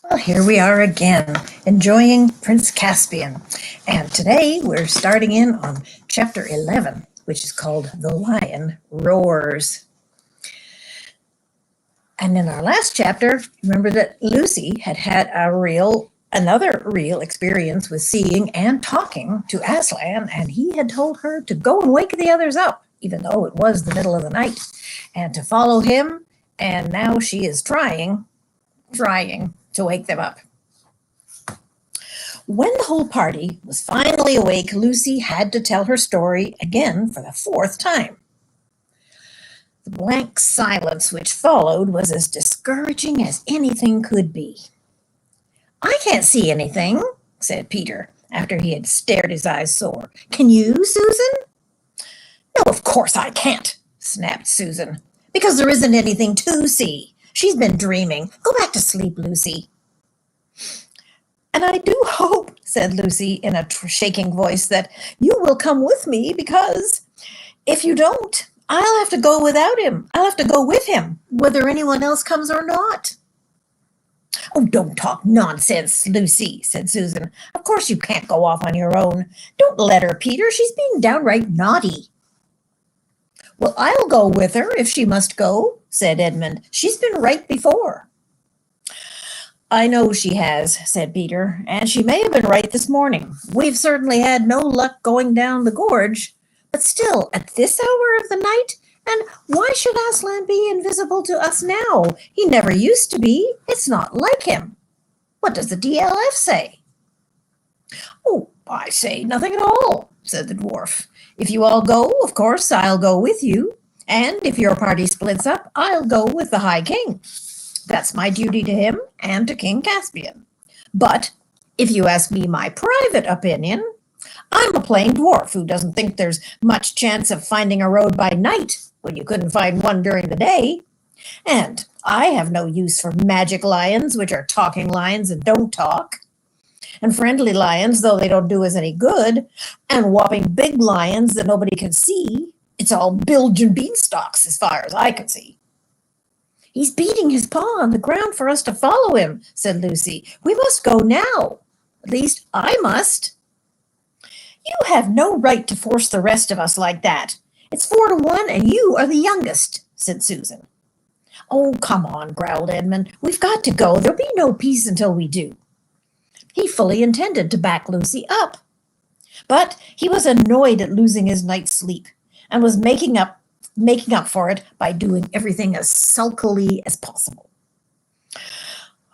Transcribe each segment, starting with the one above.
Well, here we are again, enjoying Prince Caspian. And today we're starting in on chapter 11, which is called The Lion Roars. And in our last chapter, remember that Lucy had had another real experience with seeing and talking to Aslan, and he had told her to go and wake the others up, even though it was the middle of the night, and to follow him. And now she is trying to wake them up. When the whole party was finally awake, Lucy had to tell her story again for the fourth time. The blank silence which followed was as discouraging as anything could be. "I can't see anything," said Peter, after he had stared his eyes sore. "Can you, Susan?" "No, of course I can't," snapped Susan, "because there isn't anything to see. She's been dreaming. Go back to sleep, Lucy." "And I do hope," said Lucy in a shaking voice, "that you will come with me, because if you don't, I'll have to go without him. I'll have to go with him, whether anyone else comes or not." "Oh, don't talk nonsense, Lucy," said Susan. "Of course you can't go off on your own. Don't let her, Peter. She's being downright naughty." "Well, I'll go with her if she must go," said Edmund. "She's been right before." "I know she has," said Peter, "and she may have been right this morning. We've certainly had no luck going down the gorge, but still, at this hour of the night, and why should Aslan be invisible to us now? He never used to be. It's not like him. What does the DLF say?" "Oh, I say nothing at all," said the dwarf. "If you all go, of course I'll go with you, and if your party splits up, I'll go with the High King. That's my duty to him and to King Caspian. But if you ask me my private opinion, I'm a plain dwarf who doesn't think there's much chance of finding a road by night when you couldn't find one during the day. And I have no use for magic lions, which are talking lions and don't talk, and friendly lions, though they don't do us any good, and whopping big lions that nobody can see. It's all bilge and beanstalks as far as I can see." "He's beating his paw on the ground for us to follow him," said Lucy. "We must go now. At least I must." "You have no right to force the rest of us like that. It's 4-1, and you are the youngest," said Susan. "Oh, come on," growled Edmund. "We've got to go. There'll be no peace until we do." He fully intended to back Lucy up, but he was annoyed at losing his night's sleep and was making up for it by doing everything as sulkily as possible.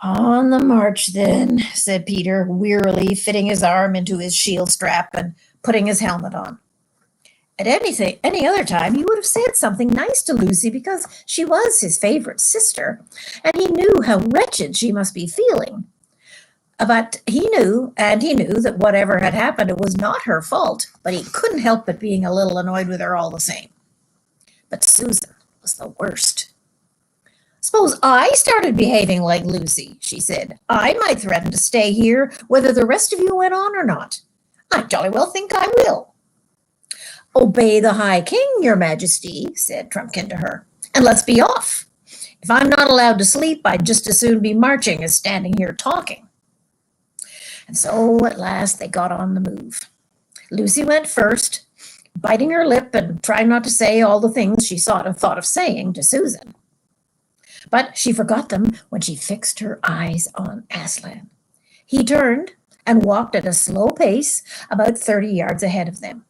"On the march, then," said Peter, wearily fitting his arm into his shield strap and putting his helmet on. At any other time, he would have said something nice to Lucy because she was his favorite sister, and he knew how wretched she must be feeling. But he knew that whatever had happened, it was not her fault, but he couldn't help but being a little annoyed with her all the same. But Susan was the worst. "Suppose I started behaving like Lucy," she said. "I might threaten to stay here whether the rest of you went on or not. I jolly well think I will." "Obey the High King, your Majesty," said Trumpkin to her, "and let's be off. If I'm not allowed to sleep, I'd just as soon be marching as standing here talking." And so at last they got on the move. Lucy went first, biting her lip and trying not to say all the things she thought of saying to Susan. But she forgot them when she fixed her eyes on Aslan. He turned and walked at a slow pace about 30 yards ahead of them.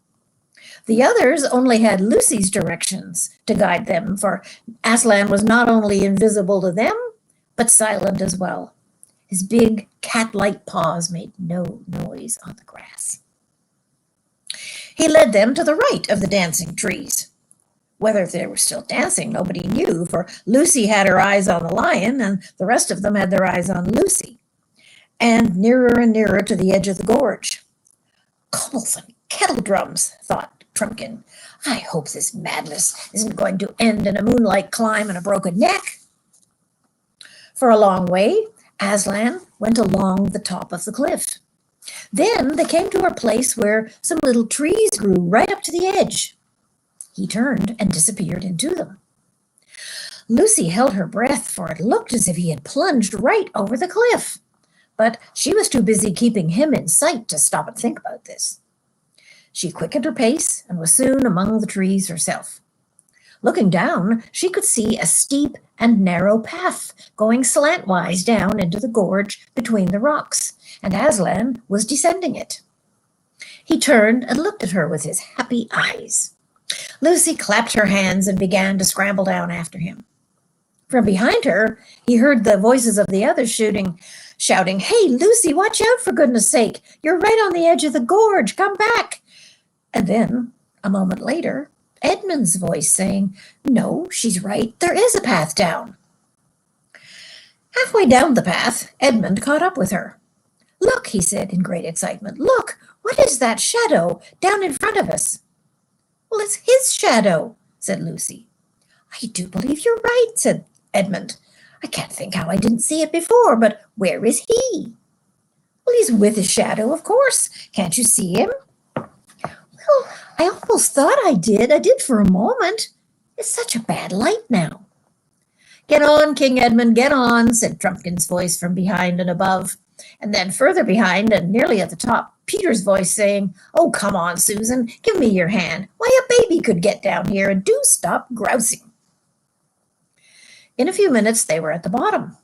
The others only had Lucy's directions to guide them, for Aslan was not only invisible to them, but silent as well. His big cat-like paws made no noise on the grass. He led them to the right of the dancing trees. Whether they were still dancing, nobody knew, for Lucy had her eyes on the lion, and the rest of them had their eyes on Lucy, and nearer to the edge of the gorge. "Commels and kettle drums," thought Trumpkin. "I hope this madness isn't going to end in a moonlight climb and a broken neck." For a long way, Aslan went along the top of the cliff. Then they came to a place where some little trees grew right up to the edge. He turned and disappeared into them. Lucy held her breath, for it looked as if he had plunged right over the cliff. but she was too busy keeping him in sight to stop and think about this. She quickened her pace and was soon among the trees herself. Looking down, she could see a steep and narrow path going slantwise down into the gorge between the rocks, and Aslan was descending it. He turned and looked at her with his happy eyes. Lucy clapped her hands and began to scramble down after him. From behind her, he heard the voices of the others shouting, "Hey, Lucy, watch out for goodness sake! You're right on the edge of the gorge. Come back!" And then, a moment later, Edmund's voice saying, "No, she's right. There is a path down." Halfway down the path, Edmund caught up with her. "Look," he said in great excitement. "Look, what is that shadow down in front of us?" "Well, it's his shadow," said Lucy. "I do believe you're right," said Edmund. "I can't think how I didn't see it before, but where is he?" "Well, he's with his shadow, of course. Can't you see him?" "Well, I almost thought I did. I did for a moment. It's such a bad light now." "Get on, King Edmund, get on," said Trumpkin's voice from behind and above. And then further behind and nearly at the top, Peter's voice saying, "Oh, come on, Susan, give me your hand. Why, a baby could get down here, and do stop grousing." In a few minutes they were at the bottom,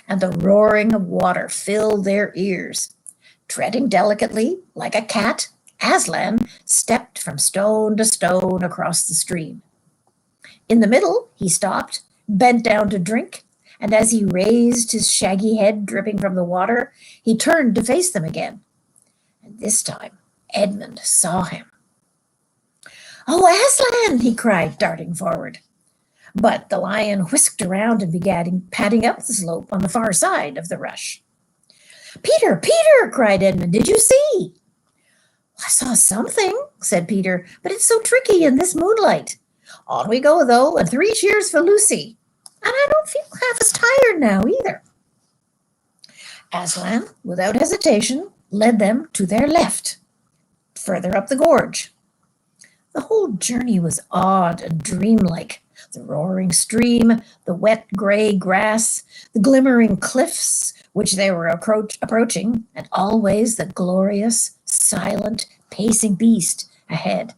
and the roaring of water filled their ears. Treading delicately, like a cat, Aslan stepped from stone to stone across the stream. In the middle, he stopped, bent down to drink, and as he raised his shaggy head dripping from the water, he turned to face them again. And this time, Edmund saw him. "Oh, Aslan!" he cried, darting forward. But the lion whisked around and began padding up the slope on the far side of the rush. "Peter, Peter!" cried Edmund. "Did you see?" "I saw something," said Peter, "but it's so tricky in this moonlight. On we go, though, and 3 cheers for Lucy. And I don't feel half as tired now, either." Aslan, without hesitation, led them to their left, further up the gorge. The whole journey was odd and dreamlike. The roaring stream, the wet gray grass, the glimmering cliffs which they were approaching, and always the glorious, silent, pacing beast ahead.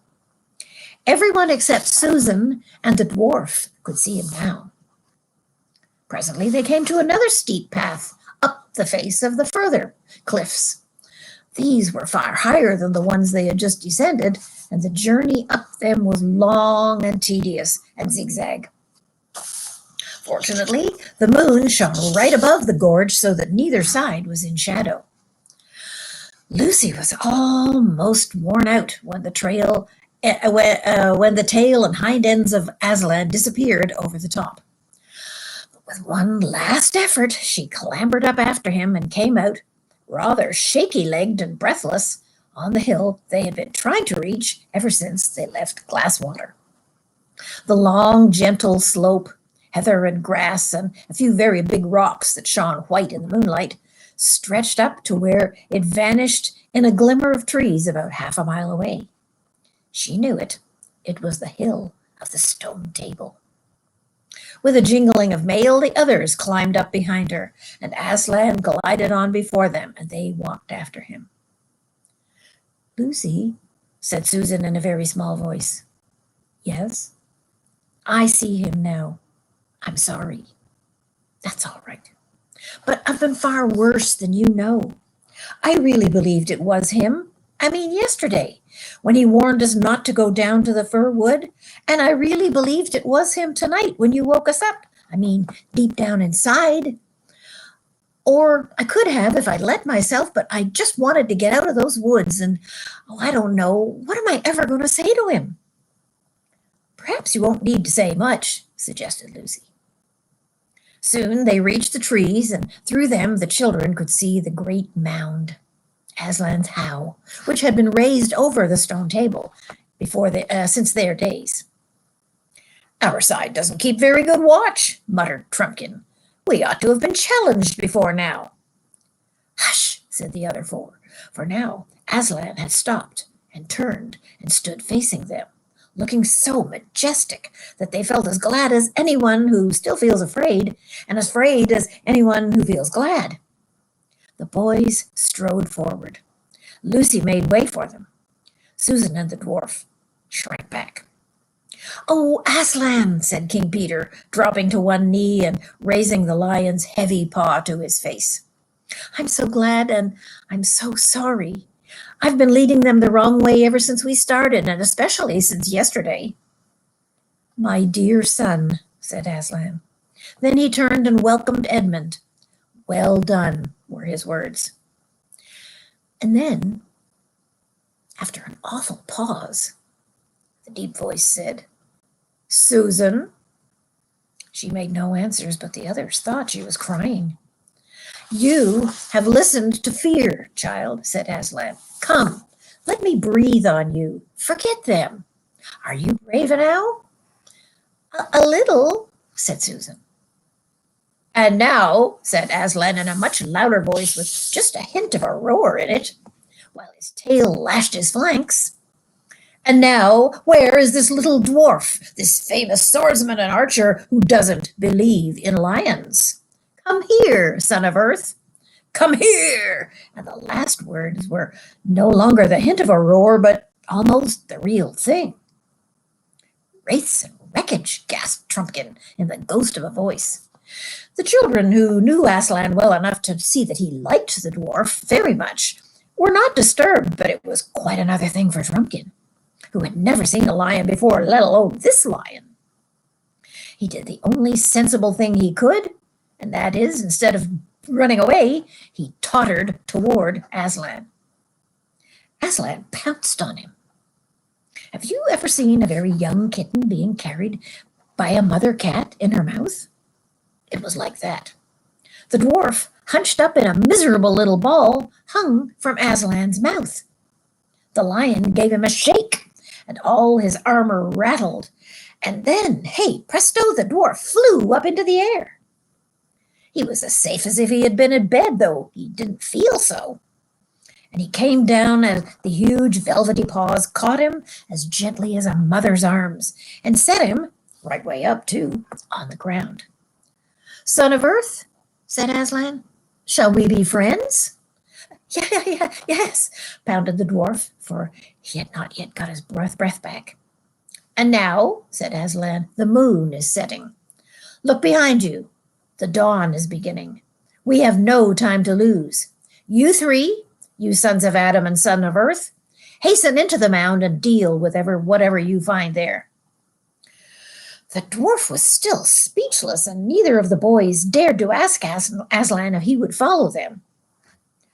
Everyone except Susan and the dwarf could see him now. Presently they came to another steep path up the face of the further cliffs. These were far higher than the ones they had just descended, and the journey up them was long and tedious and zigzag. Fortunately, the moon shone right above the gorge so that neither side was in shadow. Lucy was almost worn out when the tail and hind ends of Aslan disappeared over the top. But with one last effort, she clambered up after him and came out, rather shaky-legged and breathless, on the hill they had been trying to reach ever since they left Glasswater. The long, gentle slope, heather and grass, and a few very big rocks that shone white in the moonlight, stretched up to where it vanished in a glimmer of trees about half a mile away. She knew it. It was the hill of the stone table. With a jingling of mail, the others climbed up behind her, and Aslan glided on before them, and they walked after him. "Lucy," said Susan in a very small voice. "Yes?" "I see him now. I'm sorry." "That's all right. But I've been far worse than you know. I really believed it was him. I mean, yesterday, when he warned us not to go down to the fir wood, and I really believed it was him tonight when you woke us up. I mean, deep down inside. Or I could have if I'd let myself, but I just wanted to get out of those woods, and, I don't know, what am I ever going to say to him?" "Perhaps you won't need to say much," suggested Lucy. Soon they reached the trees, and through them the children could see the great mound, Aslan's How, which had been raised over the stone table since their days. "Our side doesn't keep very good watch," muttered Trumpkin. "We ought to have been challenged before now." "Hush," said the other four, for now Aslan had stopped and turned and stood facing them, looking so majestic that they felt as glad as anyone who still feels afraid, and as afraid as anyone who feels glad. The boys strode forward. Lucy made way for them. Susan and the dwarf shrank back. "Oh, Aslan," said King Peter, dropping to one knee and raising the lion's heavy paw to his face. "I'm so glad and I'm so sorry. I've been leading them the wrong way ever since we started, and especially since yesterday." "My dear son," said Aslan. Then he turned and welcomed Edmund. "Well done," were his words. And then, after an awful pause, the deep voice said, "Susan." She made no answers, but the others thought she was crying. "You have listened to fear, child," said Aslan. "Come, let me breathe on you. Forget them. Are you brave now?" A little," said Susan. "And now," said Aslan in a much louder voice with just a hint of a roar in it, while his tail lashed his flanks, "and now, where is this little dwarf, this famous swordsman and archer who doesn't believe in lions? Come here, son of earth. Come here." And the last words were no longer the hint of a roar, but almost the real thing. "Wraiths and wreckage," gasped Trumpkin in the ghost of a voice. The children, who knew Aslan well enough to see that he liked the dwarf very much, were not disturbed, but it was quite another thing for Trumpkin, who had never seen a lion before, let alone this lion. He did the only sensible thing he could, and that is, instead of running away, he tottered toward Aslan. Aslan pounced on him. Have you ever seen a very young kitten being carried by a mother cat in her mouth? It was like that. The dwarf, hunched up in a miserable little ball, hung from Aslan's mouth. The lion gave him a shake, and all his armor rattled. And then, hey, presto, the dwarf flew up into the air. He was as safe as if he had been in bed, though he didn't feel so. And he came down as the huge velvety paws caught him as gently as a mother's arms and set him, right way up too, on the ground. "Son of Earth," said Aslan, "shall we be friends?" Yes, pounded the dwarf, for he had not yet got his breath back. "And now," said Aslan, "the moon is setting. Look behind you. The dawn is beginning. We have no time to lose. You three, you sons of Adam and son of Earth, hasten into the mound and deal with whatever you find there." The dwarf was still speechless, and neither of the boys dared to ask Aslan if he would follow them.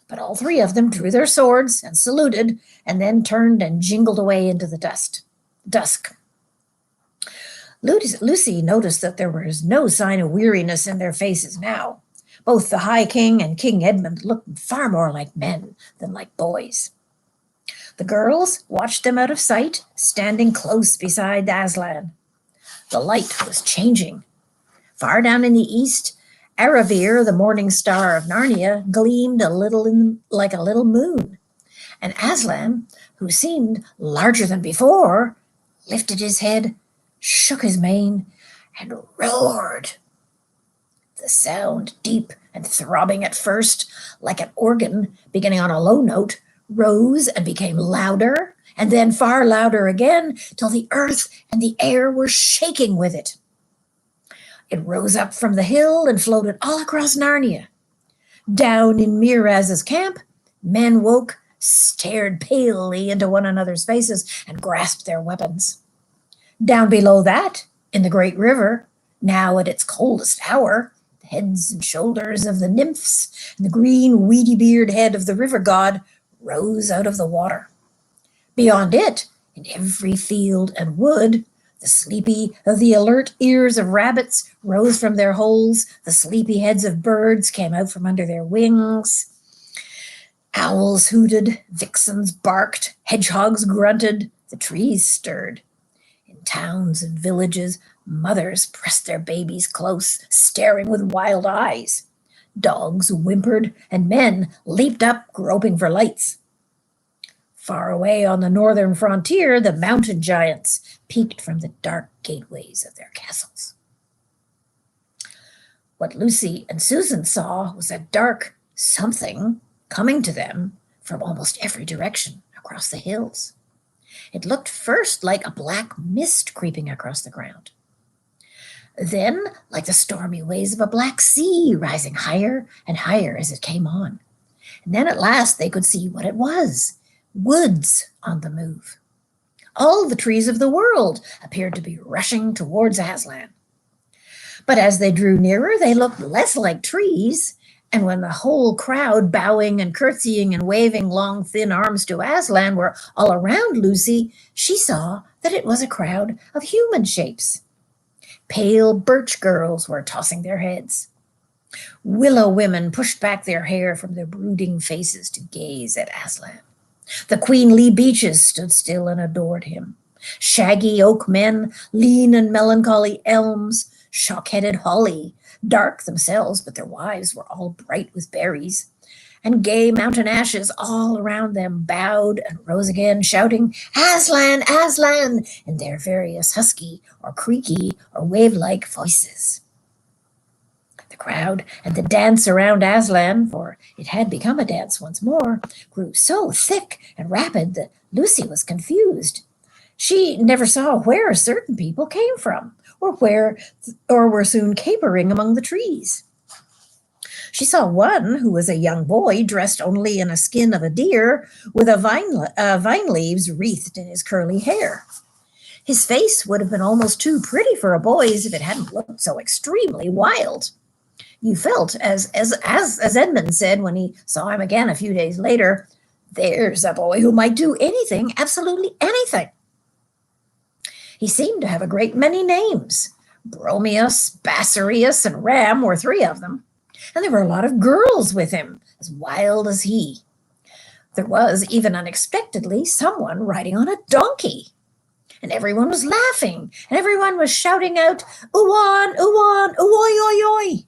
But all three of them drew their swords and saluted, and then turned and jingled away into the dusk. Lucy noticed that there was no sign of weariness in their faces now. Both the High King and King Edmund looked far more like men than like boys. The girls watched them out of sight, standing close beside Aslan. The light was changing. Far down in the east, Aravir, the morning star of Narnia, gleamed like a little moon. And Aslan, who seemed larger than before, lifted his head, shook his mane, and roared. The sound, deep and throbbing at first, like an organ beginning on a low note, rose and became louder, and then far louder again, till the earth and the air were shaking with it. It rose up from the hill and floated all across Narnia. Down in Miraz's camp, men woke, stared palely into one another's faces, and grasped their weapons. Down below that, in the great river, now at its coldest hour, the heads and shoulders of the nymphs and the green weedy-beard head of the river god rose out of the water. Beyond it, in every field and wood, the alert ears of rabbits rose from their holes, the sleepy heads of birds came out from under their wings. Owls hooted, vixens barked, hedgehogs grunted, the trees stirred. In towns and villages, mothers pressed their babies close, staring with wild eyes. Dogs whimpered, and men leaped up, groping for lights. Far away on the northern frontier, the mountain giants peeked from the dark gateways of their castles. What Lucy and Susan saw was a dark, something coming to them from almost every direction across the hills. It looked first like a black mist creeping across the ground, then like the stormy waves of a black sea rising higher and higher as it came on. And then at last they could see what it was: woods on the move. All the trees of the world appeared to be rushing towards Aslan. But as they drew nearer, they looked less like trees, and when the whole crowd, bowing and curtsying and waving long, thin arms to Aslan, were all around Lucy, she saw that it was a crowd of human shapes. Pale birch girls were tossing their heads. Willow women pushed back their hair from their brooding faces to gaze at Aslan. The queenly beeches stood still and adored him. Shaggy oak men, lean and melancholy elms, shock-headed holly, dark themselves, but their wives were all bright with berries, and gay mountain ashes all around them bowed and rose again, shouting, "Aslan, Aslan," in their various husky or creaky or wave-like voices. The crowd and the dance around Aslan, for it had become a dance once more, grew so thick and rapid that Lucy was confused. She never saw where certain people came from, or were soon capering among the trees. She saw one who was a young boy dressed only in a skin of a deer, with vine leaves wreathed in his curly hair. His face would have been almost too pretty for a boy's if it hadn't looked so extremely wild. You felt, as Edmund said when he saw him again a few days later, "There's a boy who might do anything, absolutely anything." He seemed to have a great many names. Bromius, Bassarius, and Ram were three of them. And there were a lot of girls with him, as wild as he. There was, even unexpectedly, someone riding on a donkey. And everyone was laughing, and everyone was shouting out, "Uwan, Uwan, Uwoy, oy, oy."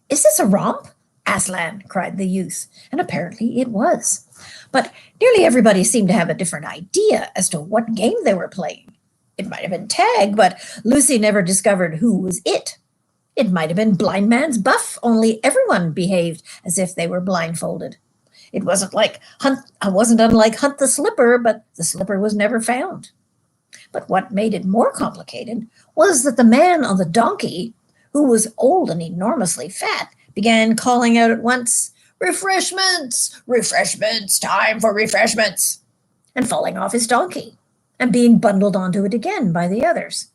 "Is this a romp?" Aslan cried the youth, and apparently it was. But nearly everybody seemed to have a different idea as to what game they were playing. It might have been tag, but Lucy never discovered who was it. It might have been blind man's buff, only everyone behaved as if they were blindfolded. It wasn't unlike Hunt the Slipper, but the slipper was never found. But what made it more complicated was that the man on the donkey, who was old and enormously fat, began calling out at once, "Refreshments! Refreshments! Time for refreshments!" and falling off his donkey and being bundled onto it again by the others,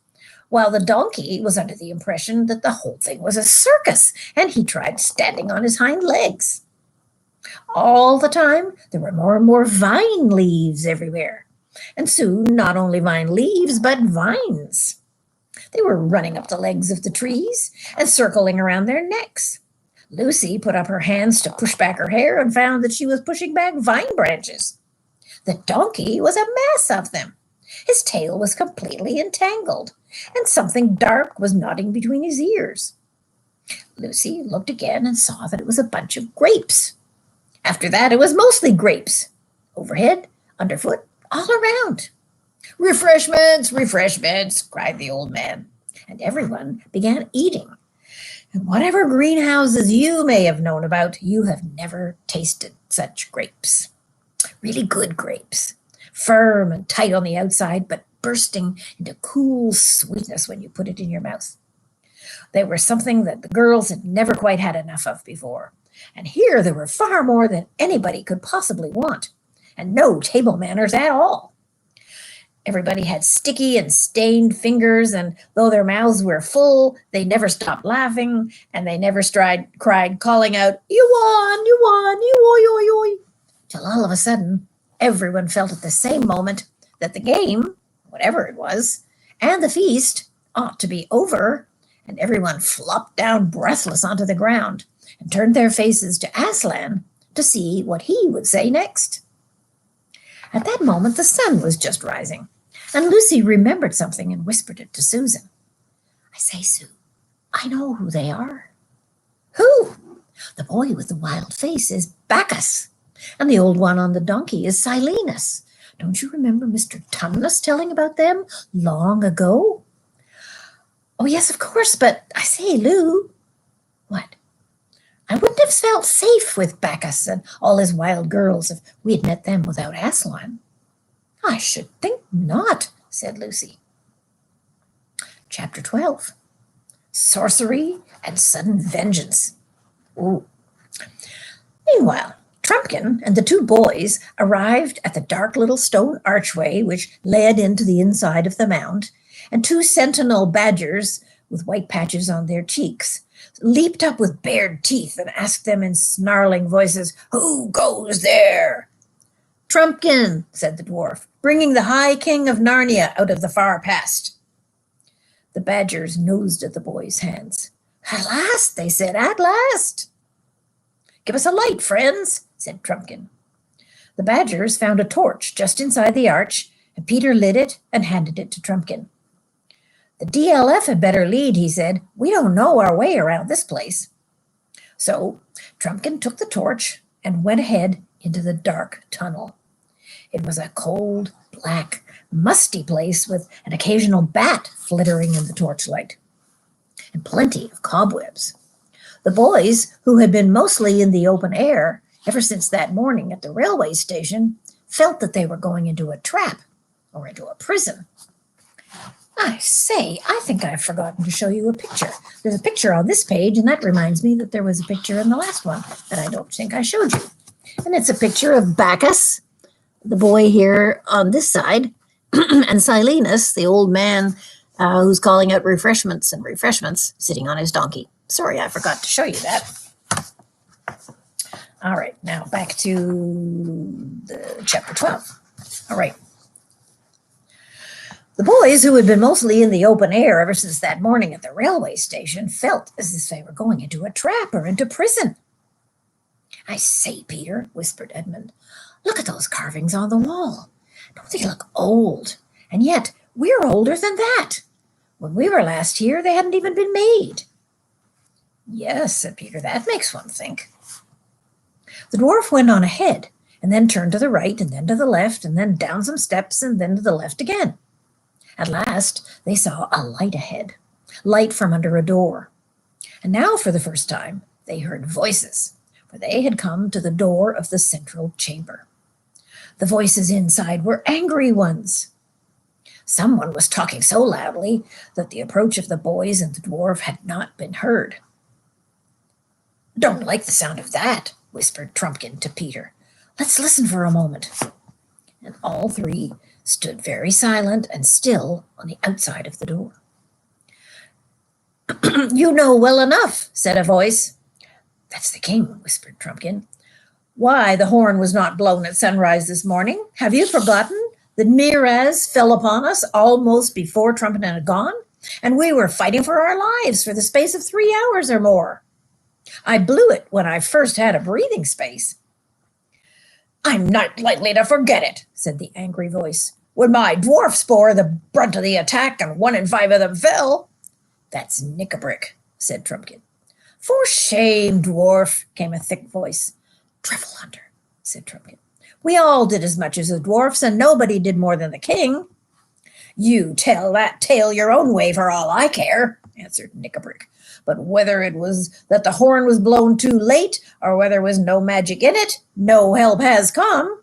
while the donkey was under the impression that the whole thing was a circus, and he tried standing on his hind legs. All the time, there were more and more vine leaves everywhere, and soon not only vine leaves, but vines. They were running up the legs of the trees and circling around their necks. Lucy put up her hands to push back her hair and found that she was pushing back vine branches. The donkey was a mass of them. His tail was completely entangled, and something dark was nodding between his ears. Lucy looked again and saw that it was a bunch of grapes. After that, it was mostly grapes, overhead, underfoot, all around. "Refreshments, refreshments," cried the old man, and everyone began eating. And whatever greenhouses you may have known about, you have never tasted such grapes. Really good grapes, firm and tight on the outside, but bursting into cool sweetness when you put it in your mouth. They were something that the girls had never quite had enough of before, and here there were far more than anybody could possibly want, and no table manners at all. Everybody had sticky and stained fingers, and though their mouths were full, they never stopped laughing, and they never cried, calling out, you won, you oi, oi, oi," till all of a sudden, everyone felt at the same moment that the game, whatever it was, and the feast ought to be over, and everyone flopped down breathless onto the ground and turned their faces to Aslan to see what he would say next. At that moment, the sun was just rising, and Lucy remembered something and whispered it to Susan. "I say, Sue, I know who they are." "Who?" "The boy with the wild face is Bacchus, and the old one on the donkey is Silenus. Don't you remember Mr. Tumnus telling about them long ago?" "Oh, yes, of course, but I say, Lou." "What?" I wouldn't have felt safe with Bacchus and all his wild girls if we had met them without Aslan. I should think not, said Lucy. Chapter 12. Sorcery and Sudden Vengeance. Ooh. Meanwhile, Trumpkin and the two boys arrived at the dark little stone archway which led into the inside of the mound, and two sentinel badgers with white patches on their cheeks leaped up with bared teeth and asked them in snarling voices, "Who goes there?" "Trumpkin," said the dwarf, "bringing the High King of Narnia out of the far past." The badgers nosed at the boys' hands. "At last," they said, "at last." "Give us a light, friends," said Trumpkin. The badgers found a torch just inside the arch, and Peter lit it and handed it to Trumpkin. "The DLF had better lead," he said. "We don't know our way around this place." So Trumpkin took the torch and went ahead into the dark tunnel. It was a cold, black, musty place with an occasional bat flittering in the torchlight, and plenty of cobwebs. The boys, who had been mostly in the open air ever since that morning at the railway station, felt that they were going into a trap or into a prison. I say, I think I've forgotten to show you a picture. There's a picture on this page, and that reminds me that there was a picture in the last one that I don't think I showed you. And it's a picture of Bacchus, the boy here on this side, and Silenus, the old man who's calling out refreshments, sitting on his donkey. Sorry, I forgot to show you that. All right, now back to the chapter 12. All right. The boys, who had been mostly in the open air ever since that morning at the railway station, felt as if they were going into a trap or into prison. "I say, Peter," whispered Edmund, "look at those carvings on the wall. Don't they look old? And yet we're older than that. When we were last here, they hadn't even been made." "Yes," said Peter, "that makes one think." The dwarf went on ahead, and then turned to the right, and then to the left, and then down some steps, and then to the left again. At last, they saw a light ahead, light from under a door. And now, for the first time, they heard voices, for they had come to the door of the central chamber. The voices inside were angry ones. Someone was talking so loudly that the approach of the boys and the dwarf had not been heard. "Don't like the sound of that," whispered Trumpkin to Peter. "Let's listen for a moment." And all three stood very silent and still on the outside of the door. "You know well enough," said a voice. "That's the king," whispered Trumpkin. "Why the horn was not blown at sunrise this morning? Have you forgotten that Miraz fell upon us almost before Trumpkin had gone, and we were fighting for our lives for the space of 3 hours or more? I blew it when I first had a breathing space." "I'm not likely to forget it," said the angry voice. "When my dwarfs bore the brunt of the attack and 1 in 5 of them fell." "That's Knickerbrick," said Trumpkin. "For shame, dwarf," came a thick voice. "Truffle Hunter," said Trumpkin. "We all did as much as the dwarfs, and nobody did more than the king." "You tell that tale your own way for all I care," answered Knickerbrick. "But whether it was that the horn was blown too late, or whether there was no magic in it, no help has come.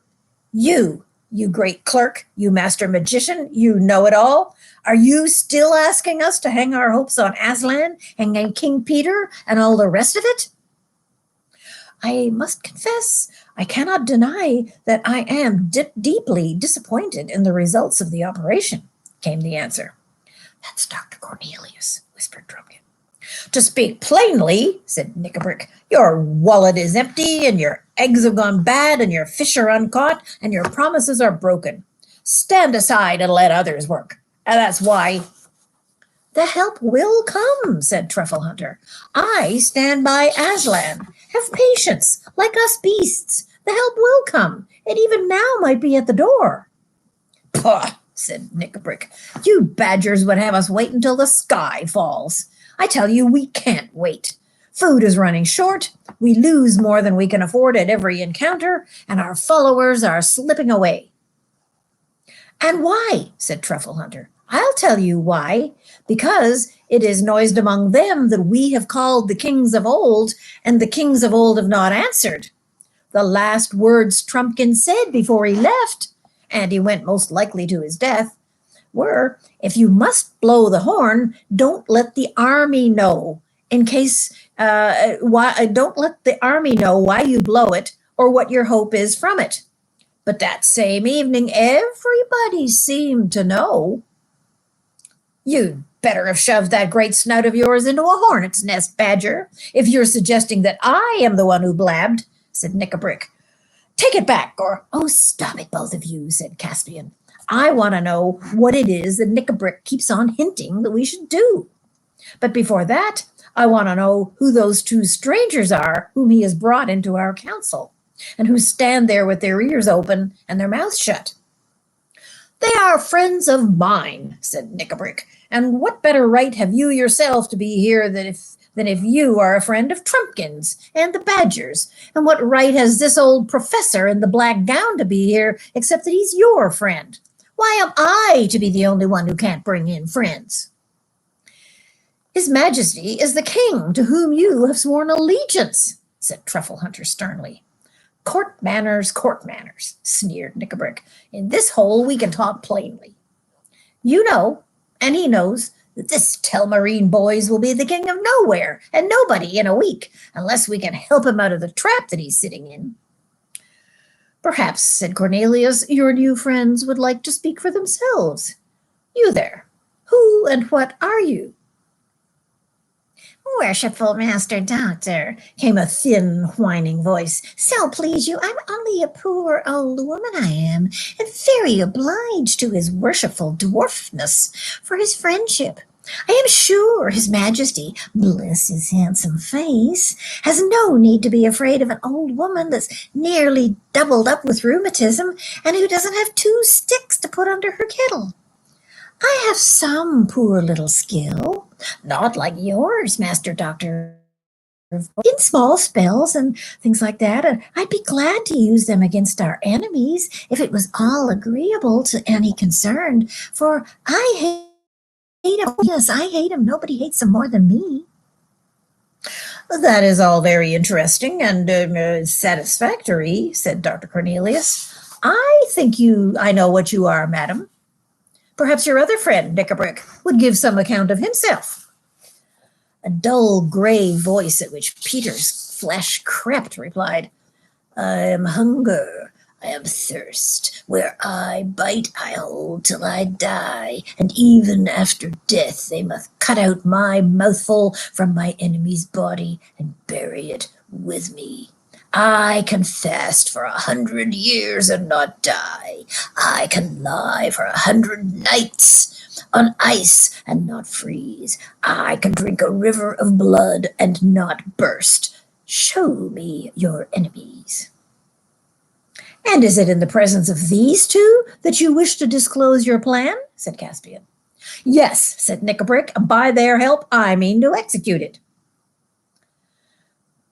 You great clerk, you master magician, you know-it-all, are you still asking us to hang our hopes on Aslan and King Peter and all the rest of it?" "I must confess, I cannot deny that I am deeply disappointed in the results of the operation," came the answer. "That's Dr. Cornelius," whispered Trumpkin. "To speak plainly," said Knickerbrick, "your wallet is empty, and your eggs have gone bad, and your fish are uncaught, and your promises are broken. Stand aside and let others work. And that's why—" "The help will come," said Truffle Hunter. "I stand by Aslan. Have patience, like us beasts. The help will come. It even now might be at the door." "Pah," said Knickerbrick. "You badgers would have us wait until the sky falls. I tell you, we can't wait. Food is running short, we lose more than we can afford at every encounter, and our followers are slipping away." "And why?" said Truffle Hunter. I'll tell you why. Because it is noised among them that we have called the kings of old, and the kings of old have not answered. The last words Trumpkin said before he left, and he went most likely to his death, were, if you must blow the horn, don't let the army know. In case, don't let the army know why you blow it or what your hope is from it. But that same evening, everybody seemed to know. You'd better have shoved that great snout of yours into a hornet's nest, Badger, if you're suggesting that I am the one who blabbed, said Knickerbrick. Take it back, or oh, stop it, both of you, said Caspian. I want to know what it is that Knickerbrick keeps on hinting that we should do. But before that, I want to know who those two strangers are whom he has brought into our council, and who stand there with their ears open and their mouths shut. They are friends of mine, said Knickerbrick, and what better right have you yourself to be here than if you are a friend of Trumpkin's and the Badgers? And what right has this old professor in the black gown to be here except that he's your friend? Why am I to be the only one who can't bring in friends? His Majesty is the king to whom you have sworn allegiance, said Truffle Hunter sternly. Court manners, sneered Knickerbrick. In this hole we can talk plainly. You know, and he knows, that this Telmarine boys will be the king of nowhere and nobody in a week, unless we can help him out of the trap that he's sitting in. Perhaps, said Cornelius, your new friends would like to speak for themselves. You there, who and what are you? Worshipful Master Doctor, came a thin, whining voice. So please you, I'm only a poor old woman, I am, and very obliged to his worshipful dwarfness for his friendship. I am sure his Majesty, bless his handsome face, has no need to be afraid of an old woman that's nearly doubled up with rheumatism and who doesn't have 2 sticks to put under her kettle. I have some poor little skill, not like yours, Master Doctor, in small spells and things like that, and I'd be glad to use them against our enemies if it was all agreeable to any concerned, for I hate him. Yes, I hate him. Nobody hates him more than me. That is all very interesting and satisfactory, said Dr. Cornelius. I know what you are, madam. Perhaps your other friend, Knickerbrick, would give some account of himself. A dull gray voice at which Peter's flesh crept replied, I am hunger, I am thirst. Where I bite, I hold till I die, and even after death they must cut out my mouthful from my enemy's body and bury it with me. I can fast for 100 years and not die. I can lie for 100 nights on ice and not freeze. I can drink a river of blood and not burst. Show me your enemies. And is it in the presence of these two that you wish to disclose your plan? Said Caspian. Yes, said Knickerbrick, and by their help I mean to execute it.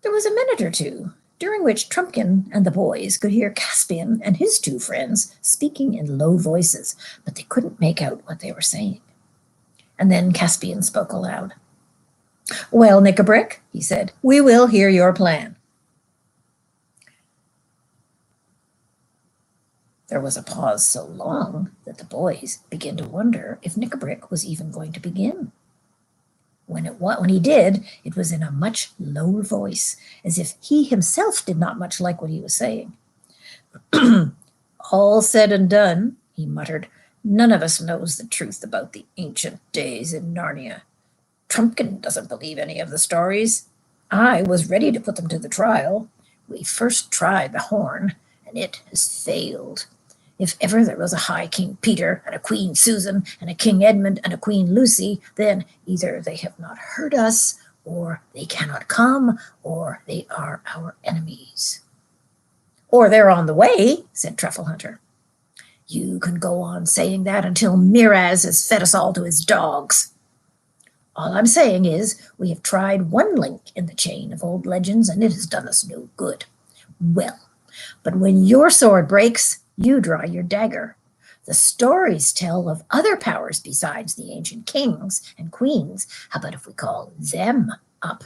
There was a minute or two, during which Trumpkin and the boys could hear Caspian and his 2 friends speaking in low voices, but they couldn't make out what they were saying. And then Caspian spoke aloud. Well, Knickerbrick, he said, we will hear your plan. There was a pause so long that the boys began to wonder if Knickerbrick was even going to begin. When he did, it was in a much lower voice, as if he himself did not much like what he was saying. All said and done, he muttered, none of us knows the truth about the ancient days in Narnia. Trumpkin doesn't believe any of the stories. I was ready to put them to the trial. We first tried the horn, and it has failed. If ever there was a High King Peter and a Queen Susan and a King Edmund and a Queen Lucy, then either they have not heard us, or they cannot come, or they are our enemies. Or they're on the way, said Truffle Hunter. You can go on saying that until Miraz has fed us all to his dogs. All I'm saying is we have tried one link in the chain of old legends, and it has done us no good. Well, but when your sword breaks, you draw your dagger. The stories tell of other powers besides the ancient kings and queens. How about if we call them up?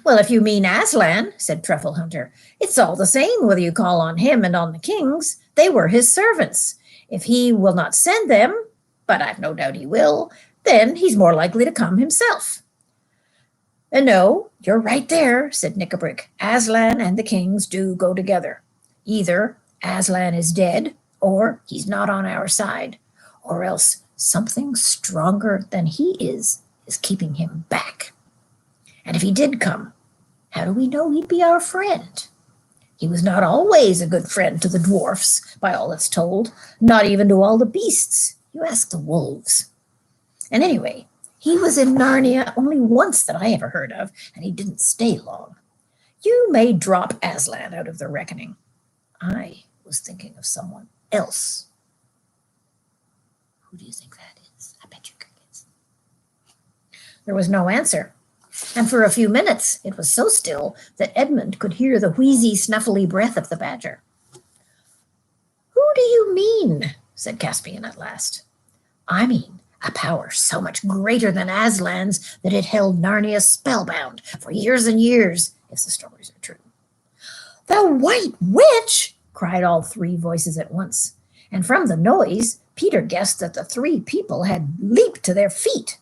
Well, if you mean Aslan, said Truffle Hunter, it's all the same whether you call on him and on the kings. They were his servants. If he will not send them, but I've no doubt he will, then he's more likely to come himself. No, you're right there, said Knickerbrick. Aslan and the kings do go together. Either Aslan is dead, or he's not on our side, or else something stronger than he is keeping him back. And if he did come, how do we know he'd be our friend? He was not always a good friend to the dwarfs, by all that's told, not even to all the beasts. You ask the wolves. And anyway, he was in Narnia only once that I ever heard of, and he didn't stay long. You may drop Aslan out of the reckoning. I was thinking of someone else. Who do you think that is? I bet you could guess. There was no answer, and for a few minutes it was so still that Edmund could hear the wheezy, snuffly breath of the badger. Who do you mean? Said Caspian at last. I mean a power so much greater than Aslan's that it held Narnia spellbound for years and years, if the stories are true. The White Witch! Cried all three voices at once, and from the noise Peter guessed that the three people had leaped to their feet.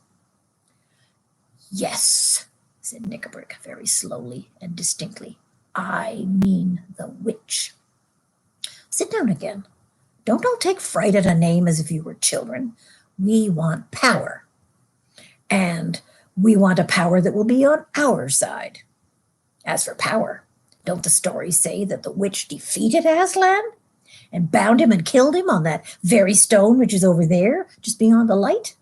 Yes, said Knickerbrick very slowly and distinctly. I mean the witch. Sit down again. Don't all take fright at a name as if you were children. We want power. And we want a power that will be on our side. As for power, don't the stories say that the witch defeated Aslan and bound him and killed him on that very stone which is over there, just beyond the light?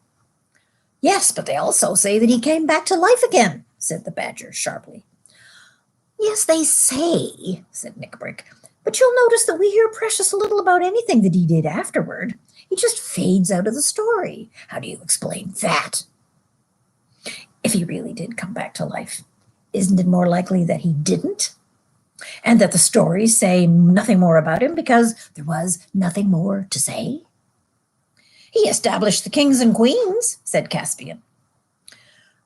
Yes, but they also say that he came back to life again, said the badger sharply. Yes, they say, said Knickerbrick, but you'll notice that we hear precious little about anything that he did afterward. He just fades out of the story. How do you explain that? If he really did come back to life, isn't it more likely that he didn't? And that the stories say nothing more about him because there was nothing more to say? He established the kings and queens, said Caspian.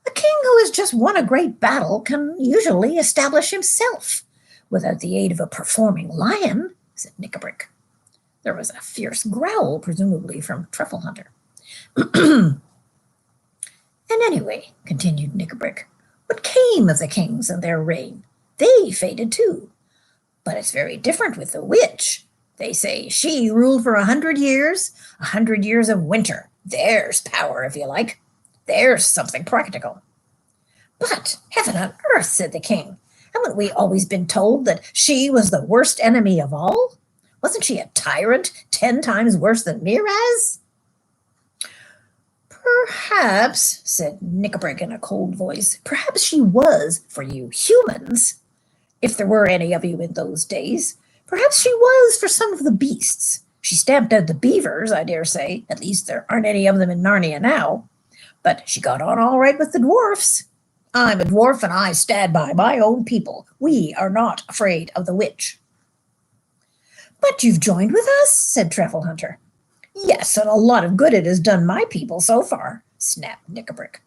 A king who has just won a great battle can usually establish himself without the aid of a performing lion, said Knickerbrick. There was a fierce growl, presumably from Truffle Hunter. And anyway, continued Knickerbrick, what came of the kings and their reign? They faded too. But it's very different with the witch. They say she ruled for 100 years, 100 years of winter. There's power, if you like. There's something practical. But heaven on earth, said the king, haven't we always been told that she was the worst enemy of all? Wasn't she a tyrant 10 times worse than Miraz? Perhaps, said Knickerbrick in a cold voice, perhaps she was for you humans, if there were any of you in those days. Perhaps she was for some of the beasts. She stamped out the beavers, I dare say. At least there aren't any of them in Narnia now. But she got on all right with the dwarfs. I'm a dwarf and I stand by my own people. We are not afraid of the witch. But you've joined with us, said Truffle Hunter. Yes, and a lot of good it has done my people so far, snapped Knickerbrick.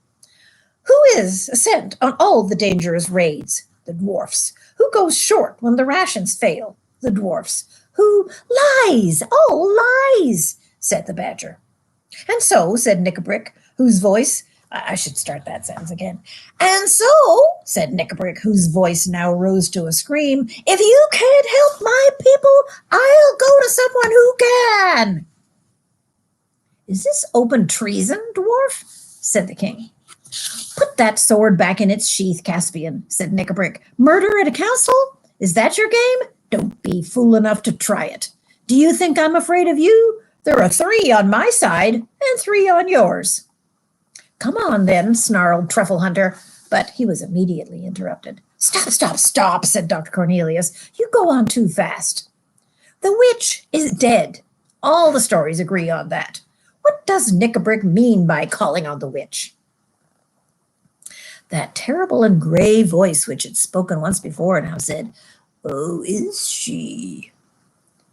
Who is sent on all the dangerous raids? The dwarfs. Who goes short when the rations fail? The dwarfs. Who lies? Oh, lies, said the badger. And so, said Knickerbrick, whose voice, I should start that sentence again. And so, said Knickerbrick, whose voice now rose to a scream, if you can't help my people, I'll go to someone who can. Is this open treason, dwarf? Said the king. Put that sword back in its sheath, Caspian, said Knickerbrick. Murder at a council? Is that your game? Don't be fool enough to try it. Do you think I'm afraid of you? There are 3 on my side and 3 on yours. Come on, then, snarled Truffle Hunter, but he was immediately interrupted. Stop, said Dr. Cornelius. You go on too fast. The witch is dead. All the stories agree on that. What does Knickerbrick mean by calling on the witch? That terrible and grave voice which had spoken once before now said, Oh, is she?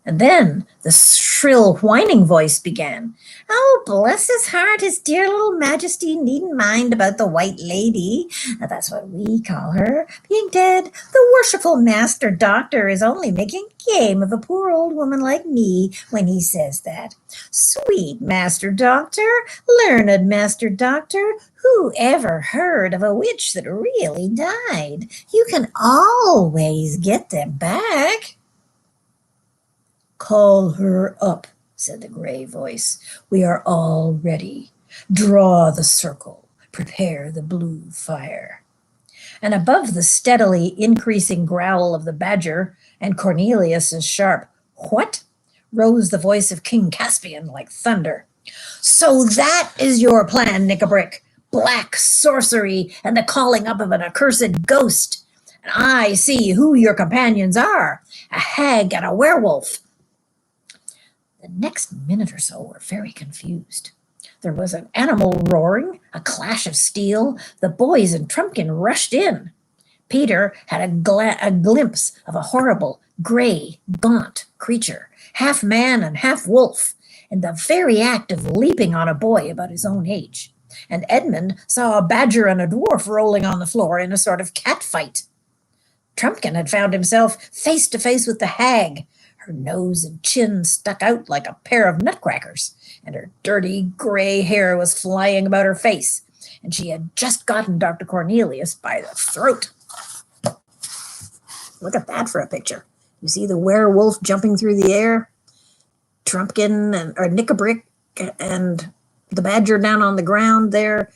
And then the shrill whining voice began. Oh, bless his heart, his dear little majesty needn't mind about the white lady. That's what we call her. Being dead, the worshipful master doctor is only making game of a poor old woman like me when he says that. Sweet master doctor, learned master doctor, who ever heard of a witch that really died? You can always get them back. Call her up, said the gray voice. We are all ready. Draw the circle. Prepare the blue fire. And above the steadily increasing growl of the badger and Cornelius's sharp "What?" rose the voice of King Caspian like thunder. So that is your plan, Nickabrick. Black sorcery and the calling up of an accursed ghost. And I see who your companions are, a hag and a werewolf. The next minute or so were very confused. There was an animal roaring, a clash of steel. The boys and Trumpkin rushed in. Peter had a glimpse of a horrible, gray, gaunt creature, half man and half wolf, in the very act of leaping on a boy about his own age. And Edmund saw a badger and a dwarf rolling on the floor in a sort of cat fight. Trumpkin had found himself face to face with the hag. Her nose and chin stuck out like a pair of nutcrackers, and her dirty gray hair was flying about her face, and she had just gotten Dr. Cornelius by the throat. Look at that for a picture. You see the werewolf jumping through the air, Trumpkin or Nickabrick and the badger down on the ground there,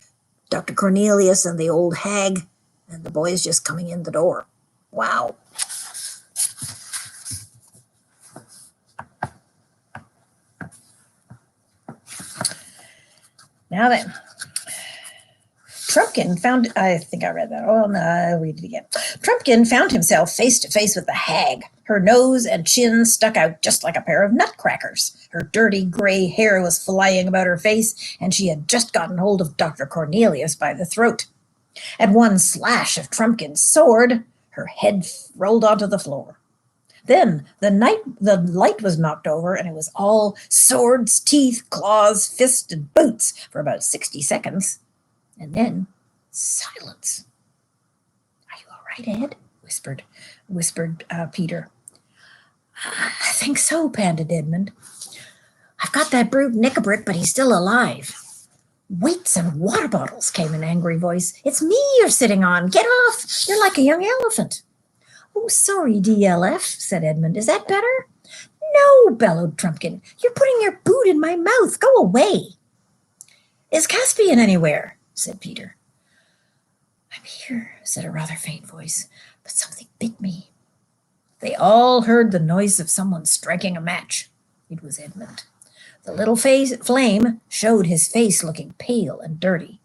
Dr. Cornelius and the old hag, and the boys just coming in the door. Wow. Now then, Trumpkin found, I think I read that. Oh, no, I'll read it again. Trumpkin found himself face to face with the hag. Her nose and chin stuck out just like a pair of nutcrackers. Her dirty gray hair was flying about her face, and she had just gotten hold of Dr. Cornelius by the throat. At one slash of Trumpkin's sword, her head rolled onto the floor. Then the light was knocked over, and it was all swords, teeth, claws, fists, and boots for about 60 seconds. And then silence. Are you all right, Ed? whispered Peter. I think so, panted Edmund. I've got that brute Nickabrick, but he's still alive. Weights and water bottles, came an angry voice. It's me you're sitting on. Get off. You're like a young elephant. Oh, sorry, DLF, said Edmund. Is that better? No, bellowed Trumpkin. You're putting your boot in my mouth. Go away. Is Caspian anywhere? Said Peter. I'm here, said a rather faint voice, but something bit me. They all heard the noise of someone striking a match. It was Edmund. The little flame showed his face looking pale and dirty.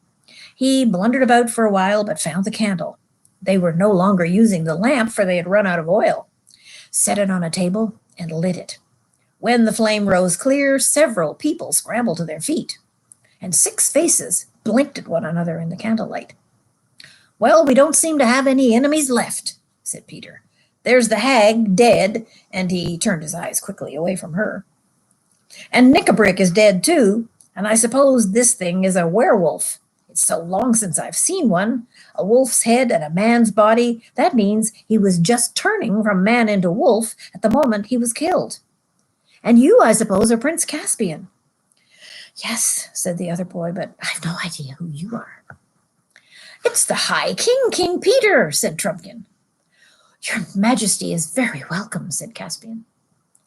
He blundered about for a while, but found the candle. They were no longer using the lamp, for they had run out of oil. Set it on a table and lit it. When the flame rose clear, several people scrambled to their feet, and 6 faces blinked at one another in the candlelight. Well, we don't seem to have any enemies left, said Peter. There's the hag, dead, and he turned his eyes quickly away from her. And Nickabrick is dead too, and I suppose this thing is a werewolf. It's so long since I've seen one. A wolf's head and a man's body. That means he was just turning from man into wolf at the moment he was killed. And you, I suppose, are Prince Caspian. Yes, said the other boy, but I've no idea who you are. It's the High King, King Peter, said Trumpkin. Your Majesty is very welcome, said Caspian.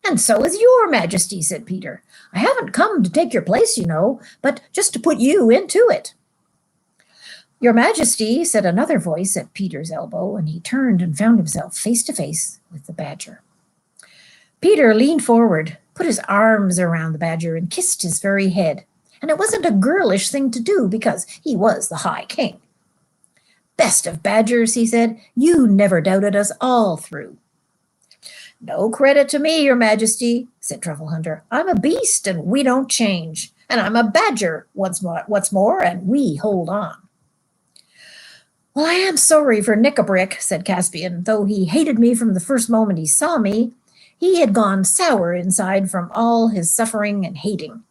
And so is your Majesty, said Peter. I haven't come to take your place, you know, but just to put you into it. Your Majesty, said another voice at Peter's elbow, and he turned and found himself face to face with the badger. Peter leaned forward, put his arms around the badger, and kissed his furry head. And it wasn't a girlish thing to do, because he was the High King. Best of badgers, he said, you never doubted us all through. No credit to me, Your Majesty, said Truffle Hunter. I'm a beast, and we don't change. And I'm a badger, what's more, and we hold on. Well, I am sorry for Nickabrick, said Caspian. Though he hated me from the first moment he saw me, He had gone sour inside from all his suffering and hating.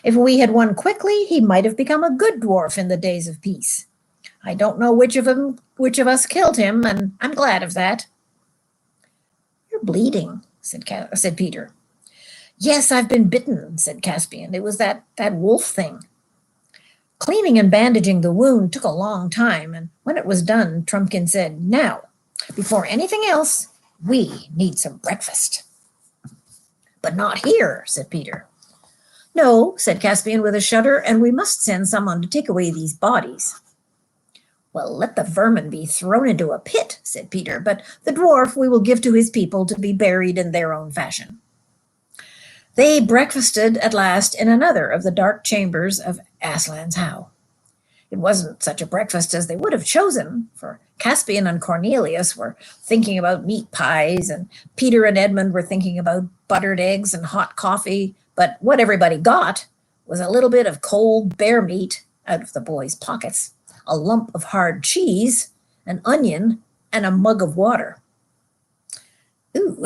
If we had won quickly, he might have become a good dwarf in the days of peace. I don't know which of us killed him, and I'm glad of that. You're bleeding, said Peter. Yes, I've been bitten, said Caspian. It was that wolf thing. Cleaning and bandaging the wound took a long time, and when it was done, Trumpkin said, Now, before anything else, we need some breakfast. But not here, said Peter. No, said Caspian with a shudder, and we must send someone to take away these bodies. Well, let the vermin be thrown into a pit, said Peter, but the dwarf we will give to his people to be buried in their own fashion. They breakfasted at last in another of the dark chambers of Aslan's house. It wasn't such a breakfast as they would have chosen, for Caspian and Cornelius were thinking about meat pies, and Peter and Edmund were thinking about buttered eggs and hot coffee, but what everybody got was a little bit of cold bear meat out of the boys' pockets, a lump of hard cheese, an onion, and a mug of water. Ooh.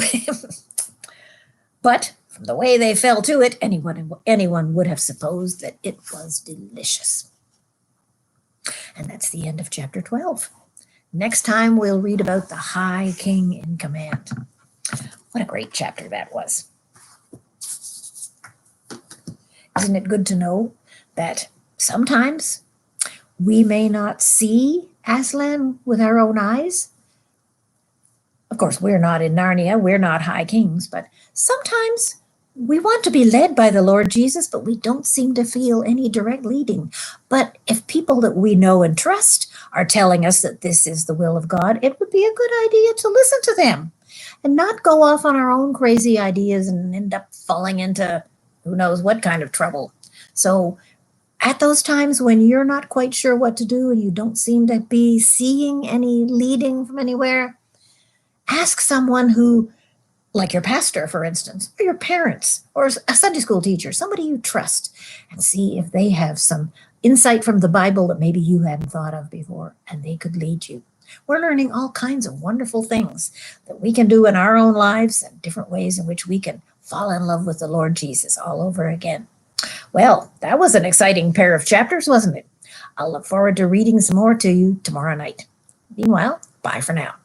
But from the way they fell to it, anyone would have supposed that it was delicious. And that's the end of chapter 12. Next time we'll read about the High King in Command. What a great chapter that was. Isn't it good to know that sometimes we may not see Aslan with our own eyes? Of course, we're not in Narnia, we're not high kings, but sometimes we want to be led by the Lord Jesus, but we don't seem to feel any direct leading. But if people that we know and trust are telling us that this is the will of God, it would be a good idea to listen to them and not go off on our own crazy ideas and end up falling into who knows what kind of trouble. So at those times when you're not quite sure what to do and you don't seem to be seeing any leading from anywhere, ask someone who, like your pastor, for instance, or your parents, or a Sunday school teacher, somebody you trust, and see if they have some insight from the Bible that maybe you hadn't thought of before, and they could lead you. We're learning all kinds of wonderful things that we can do in our own lives and different ways in which we can fall in love with the Lord Jesus all over again. Well, that was an exciting pair of chapters, wasn't it? I'll look forward to reading some more to you tomorrow night. Meanwhile, bye for now.